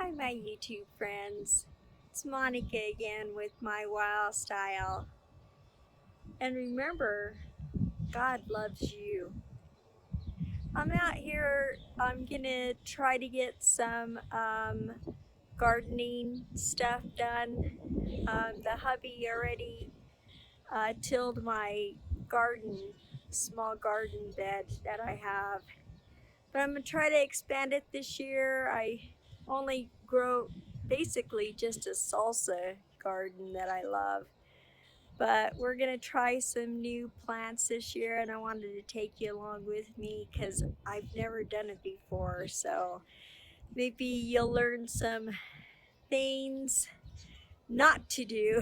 Hi, my YouTube friends. It's Monica again with MyWyoStyle. And remember, God loves you. I'm out here, I'm gonna try to get some gardening stuff done. The hubby already tilled my garden, small garden bed that I have. But I'm gonna try to expand it this year. I only grow basically just a salsa garden that I love. But we're gonna try some new plants this year, and I wanted to take you along with me because I've never done it before. So maybe you'll learn some things not to do.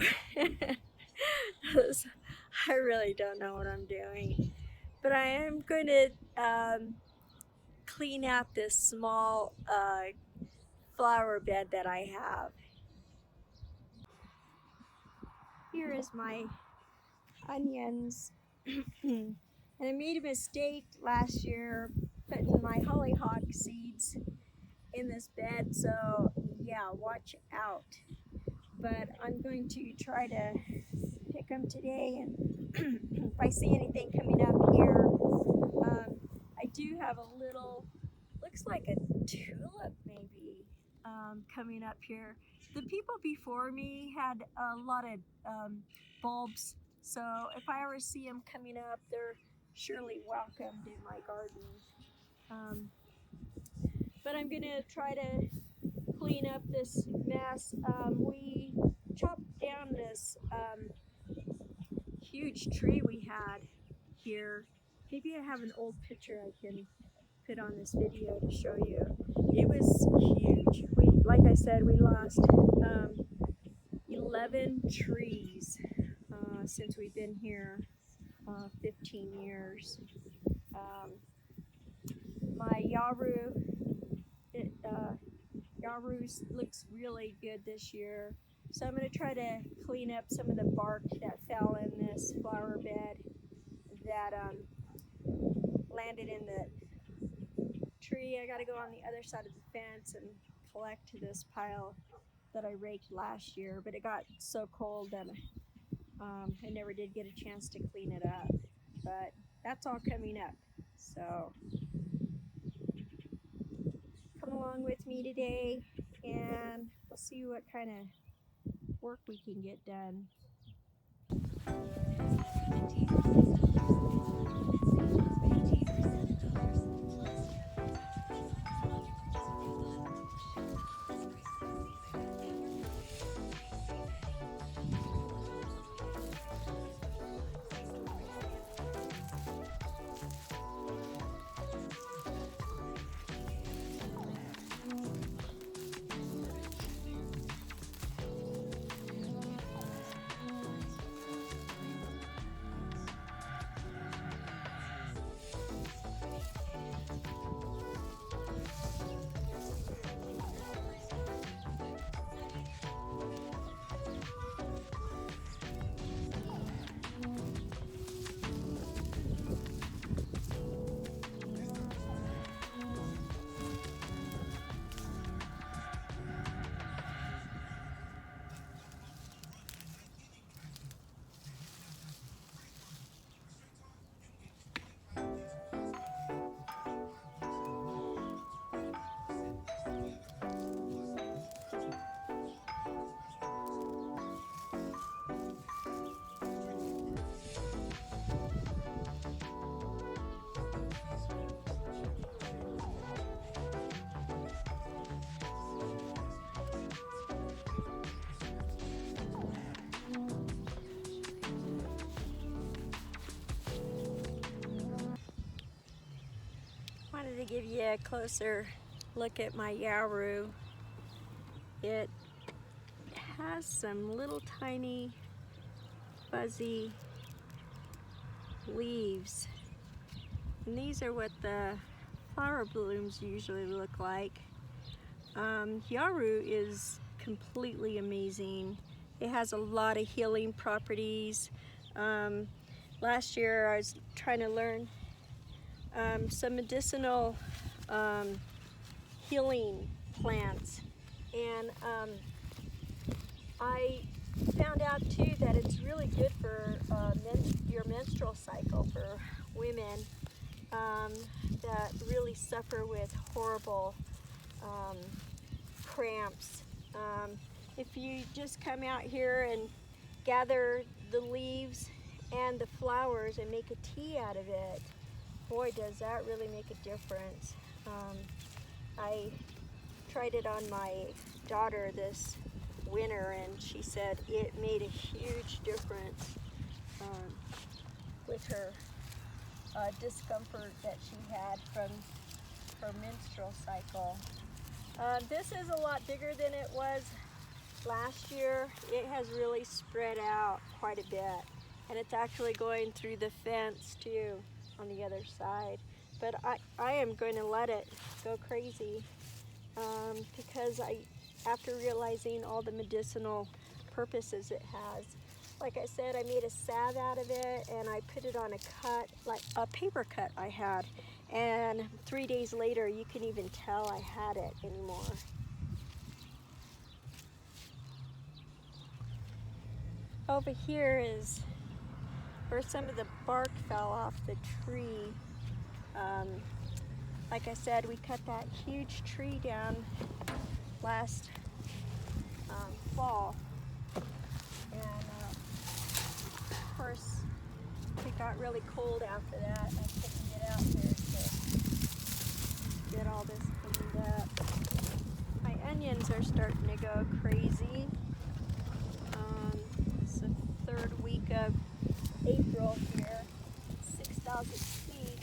I really don't know what I'm doing. But I am going to clean out this small flower bed that I have. Here is my onions. And I made a mistake last year putting my hollyhock seeds in this bed, so yeah, watch out. But I'm going to try to pick them today, and if I see anything coming up here, I do have a little, looks like a tulip maybe, coming up here. The people before me had a lot of bulbs, so if I ever see them coming up, they're surely welcomed in my garden. But I'm gonna try to clean up this mess. We chopped down this huge tree we had here. Maybe I have an old picture I can put on this video to show you. It was huge. Like I said, we lost 11 trees since we've been here 15 years. Um, my yarrow, yarrow looks really good this year. So I'm going to try to clean up some of the bark that fell in this flower bed that landed in the tree. I got to go on the other side of the fence and collect this pile that I raked last year, but it got so cold that I never did get a chance to clean it up. But that's all coming up. So come along with me today and we'll see what kind of work we can get done. Wanted to give you a closer look at my yarrow. It has some little tiny fuzzy leaves, and these are what the flower blooms usually look like. Yarrow is completely amazing. It has a lot of healing properties. Last year I was trying to learn some medicinal healing plants, And I found out too that it's really good for your menstrual cycle for women that really suffer with horrible cramps. If you just come out here and gather the leaves and the flowers and make a tea out of it, boy, does that really make a difference. I tried it on my daughter this winter, and she said it made a huge difference with her discomfort that she had from her menstrual cycle. This is a lot bigger than it was last year. It has really spread out quite a bit, and it's actually going through the fence too on the other side. But I am going to let it go crazy because after realizing all the medicinal purposes it has, like I said, I made a salve out of it, and I put it on a cut, like a paper cut I had, and 3 days later you can even tell I had it anymore. Over here is where some of the bark fell off the tree. Like I said, we cut that huge tree down last fall, and of course it got really cold after that, and I couldn't get out there to get all this cleaned up. My onions are starting to go crazy. It's the third week of April here, 6,000 feet.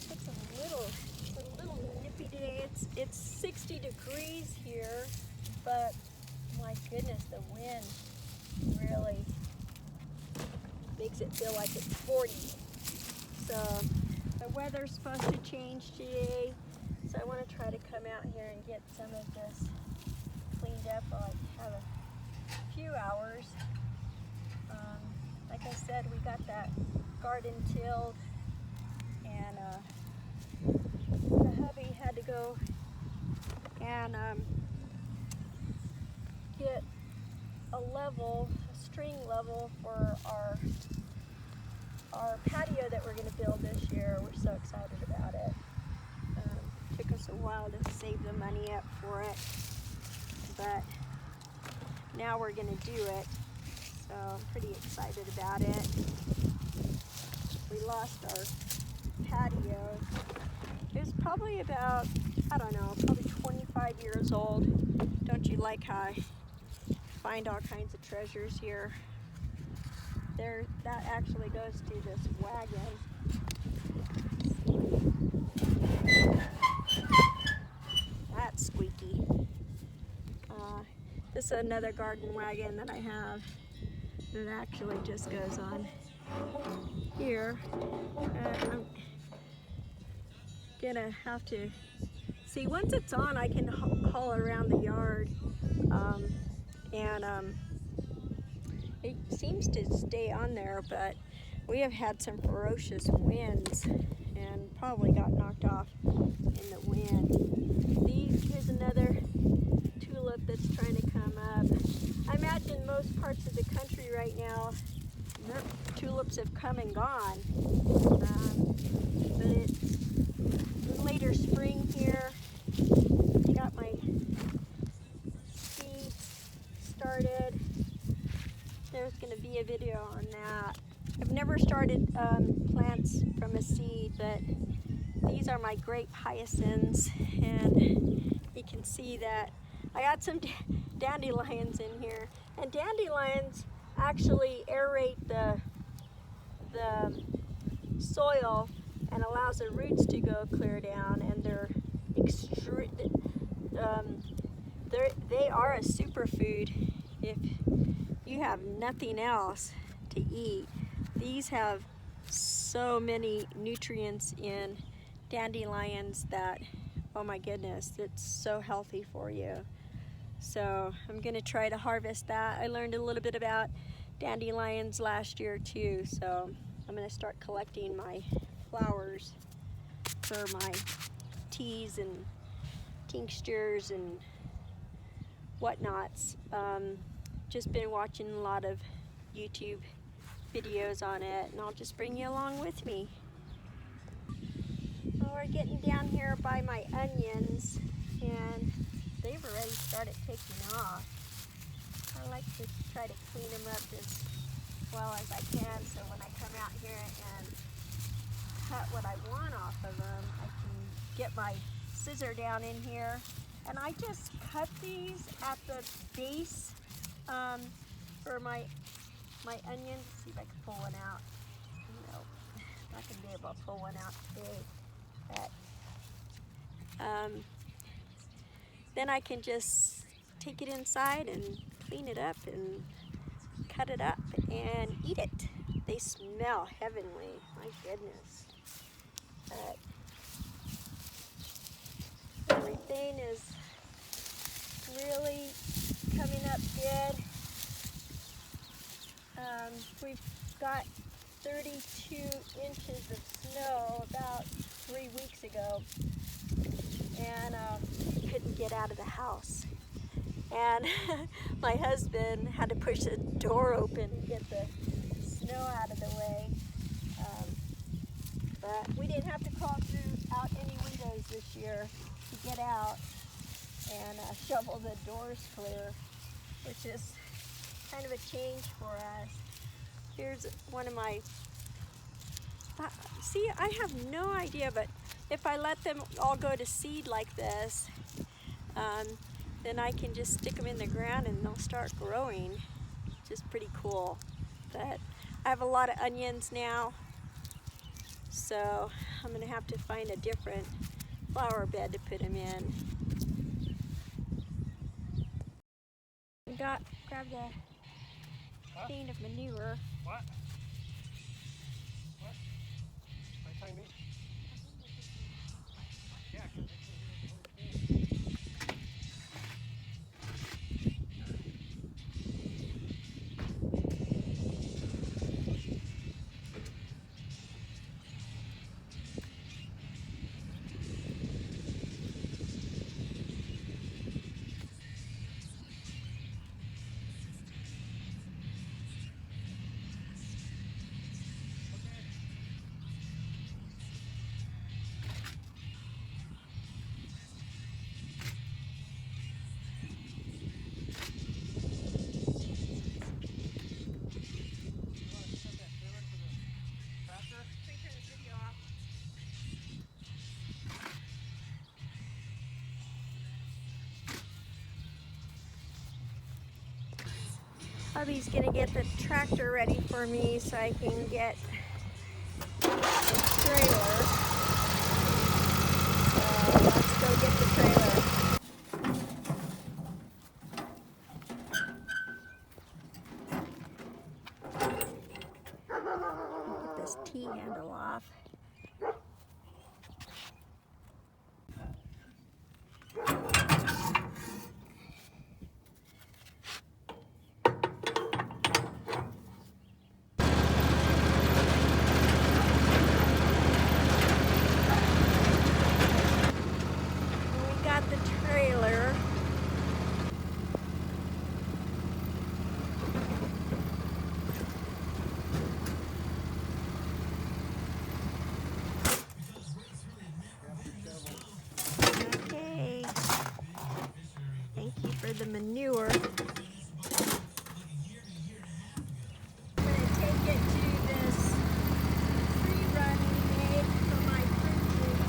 It's a little nippy day. It's 60 degrees here, but my goodness, the wind really makes it feel like it's 40. So the weather's supposed to change today, so I want to try to come out here and get some of this cleaned up while I have a few hours. Like I said, we got that garden tilled, and the hubby had to go and get a string level for our patio that we're going to build this year. We're so excited about it. Took us a while to save the money up for it, but now we're going to do it. So I'm pretty excited about it. We lost our patio. It was probably about, I don't know, probably 25 years old. Don't you like how I find all kinds of treasures here? That actually goes to this wagon. That's squeaky. This is another garden wagon that I have that actually just goes on here. I'm gonna have to see, once it's on, I can haul around the yard, and it seems to stay on there, but we have had some ferocious winds and probably got knocked off in the wind. Here's another tulip that's trying to come up. I imagine most parts of the country right now, tulips have come and gone, but it's later spring here. Got my seeds started. There's going to be a video on that. I've never started plants from a seed, but these are my grape hyacinths, and you can see that I got some dandelions in here, and dandelions actually aerate the soil and allows the roots to go clear down, and they are a superfood if you have nothing else to eat. These have so many nutrients in dandelions that, oh my goodness, it's so healthy for you. So I'm gonna try to harvest that. I learned a little bit about dandelions last year too, so I'm gonna start collecting my flowers for my teas and tinctures and whatnots. Just been watching a lot of YouTube videos on it, and I'll just bring you along with me. Well, we're getting down here by my onions, and they've already started taking off. I like to try to clean them up as well as I can, so when I come out here and cut what I want off of them, I can get my scissor down in here, and I just cut these at the base for my onions. Let's see if I can pull one out. No, I'm not going to be able to pull one out today. But then I can just take it inside and clean it up and cut it up and eat it. They smell heavenly, my goodness. But everything is really coming up good. We've got 32 inches of snow about 3 weeks ago, and couldn't get out of the house. And my husband had to push the door open and get the snow out of the way. But we didn't have to crawl out any windows this year to get out and shovel the doors clear, which is kind of a change for us. Here's one of my, see, I have no idea, but if I let them all go to seed like this, then I can just stick them in the ground and they'll start growing, which is pretty cool. But I have a lot of onions now, so I'm gonna have to find a different flower bed to put them in. Grab the thing of manure. What? What? Are you telling me? Yeah. Hubby's gonna get the tractor ready for me so I can get the trailer. So let's go get the trailer. Get this T-handle off. The manure. I'm going to take it to this free run we made for my fruit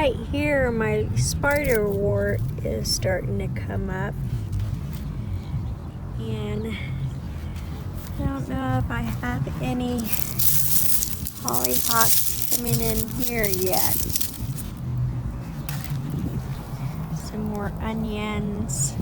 right here, my spiderwort is starting to come up. And I don't know if I have any hollyhocks coming in here yet. Some more onions.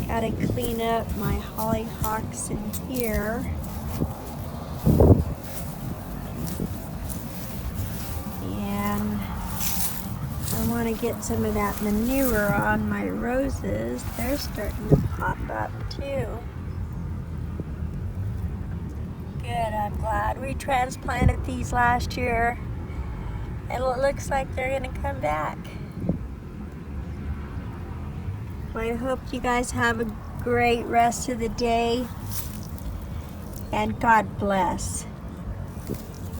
Gotta clean up my hollyhocks in here. And I want to get some of that manure on my roses. They're starting to pop up too. Good, I'm glad we transplanted these last year. And it looks like they're gonna come back. Well, I hope you guys have a great rest of the day. And God bless.